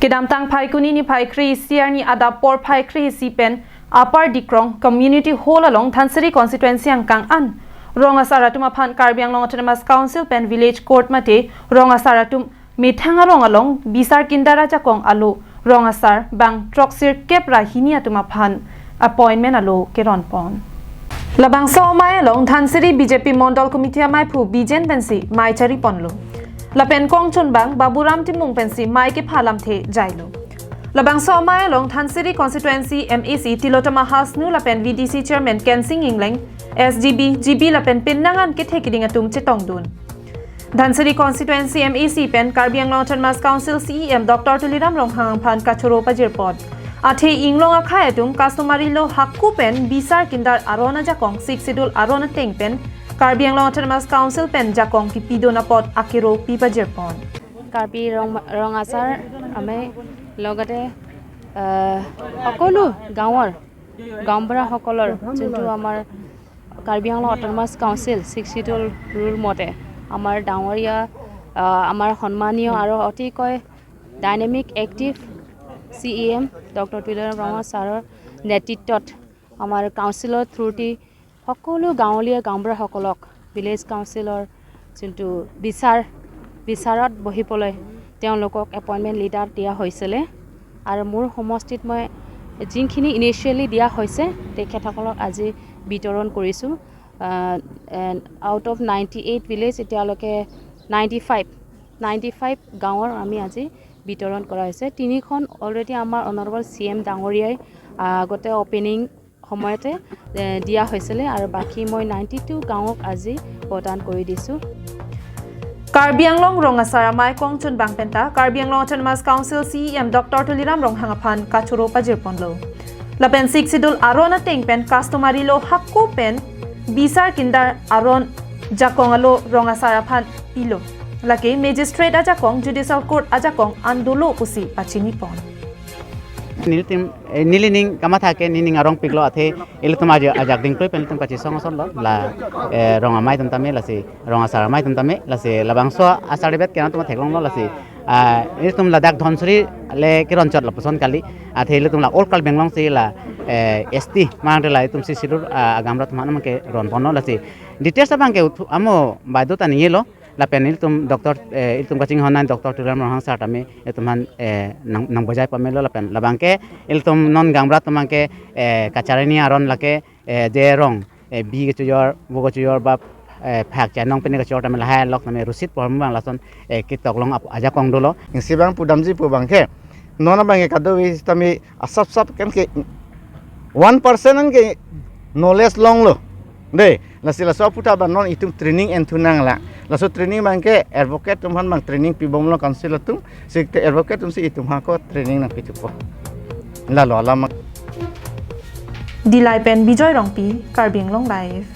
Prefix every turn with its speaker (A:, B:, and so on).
A: Kedam tang phai kuni ni phai khri siar ni ada por phai khri si pen upper dikrong community hall along Thansari constituency ang kang an ronga saratum aphan Karbi Anglong Autonomous Council pen village court mate ronga saratum mithanga rong along bisar kindara jakong alu ronga sar bang troxir kep ra hinia tuma phan appointment alo keron pon labang so mai along Thansari BJP Mondal Committee mai phu bijen pensi mai chari ponlo lapen kong chun bang baburam timung pensi mai ke phalam the jailo labang so mai along Thansari constituency MEC Tilotama Hasnu lapen VDC chairman Kensing Ingleng SGB GB lapen pinnangan ke thekiding atum chetong dun Thansari constituency MEC pen Karbi Anglong Autonomous Council CEM Dr. Tuliram Ronghang phan kachoro pajirpot athe inglong akha atum customary lo hakku pen bisar kindar arona jakong 6 schedule arona teng pen Karbi Anglong Autonomous Council pen jakong ki pidona pot akiro pipajirpon
B: Karbi Rongasar ame লগতে সকলো গাঁৱৰ গাঁওবুঢ়া সকলৰ যোনটো আমাৰ Karbi Anglong autonomous council 6 schedule rule মতে আমাৰ ডাঙৰীয়া আমাৰ সন্মানীয় আৰু অতিকৈ dynamic active CEM doctor Tuliram ৰঙা ছাৰৰ নেতৃত্বত আমাৰ কাউন্সিলৰ থ্ৰুটি সকলো গাঁৱলীয়া গাঁওবুঢ়াসকলক ভিলেজ কাউন্সিলৰ যোনটো বিচাৰত বহিবলৈ তেওঁলোকক এপইণ্টমেণ্ট লিটাৰ দিয়া হৈছিল আৰু মোৰ সমষ্টিত মই যিখিনি ইনিচিয়েলি দিয়া হৈছে তেখেতসকলক আজি বিতৰণ কৰিছোঁ আউট অফ 98 ভিলেজ এতিয়ালৈকে 95 গাঁৱৰ আমি আজি বিতৰণ কৰা হৈছে তিনিখন অলৰেডি আমাৰ অনাৰেবল CM ডাঙৰীয়াই আগতে অপেনিং সময়তে দিয়া হৈছিল আৰু বাকি মই 92 গাঁৱক আজি প্ৰদান কৰি দিছোঁ
A: Karbi Anglong Rongasara mai kongchun bangpenta Karbi Anglong Autonomous Council CEM Dr. Tuliram Ronghangaphan kachuro pajirponlo lapen 6 schedule arona tengpen customary lo hakku pen bisar kindar aron jakong alo Rongasara phan pilo lake magistrate ajakong judicial court ajakong andulo usi pachini pon
C: nilining kama thake nining arong piglo athe iltum ajak ding pen tum pachi song son la ronga mai tum tame lasi ronga sara mai tum tame lasi labangso asari bet kena tum theklong lo lasi iltum ladak dhonsuri le kiron chot lapson kali athe iltum la orkal benglong se la ST mang de la tum si sidur agamra tum hanam ke ron pono lasi details abang ke amo baidota niyelo la penil tum doctor iltum coaching honan doctor turam rohang satame etuman nang bajai pamelo la pen labangke iltum non gangbra tumangke kacharani aron lake je rong bi ge chujor bo ge chujor ba phak chanong pen ge chujor tamela ha lok name rusit porm bang lason ki toklong aja kong dolo
D: sibang pudamji pu bangke nona bangke kadowi tami asap kan ke 1% an ke knowledge long lo de la sila so puta ban non itum training and tunang la la so training bangke advocate tum han bang training pi bom lo council tum sikte advocate tum si itum ha ko training na pitupo la lo la
A: Dilai pen Bijoy Rongpi Karbi Anglong Live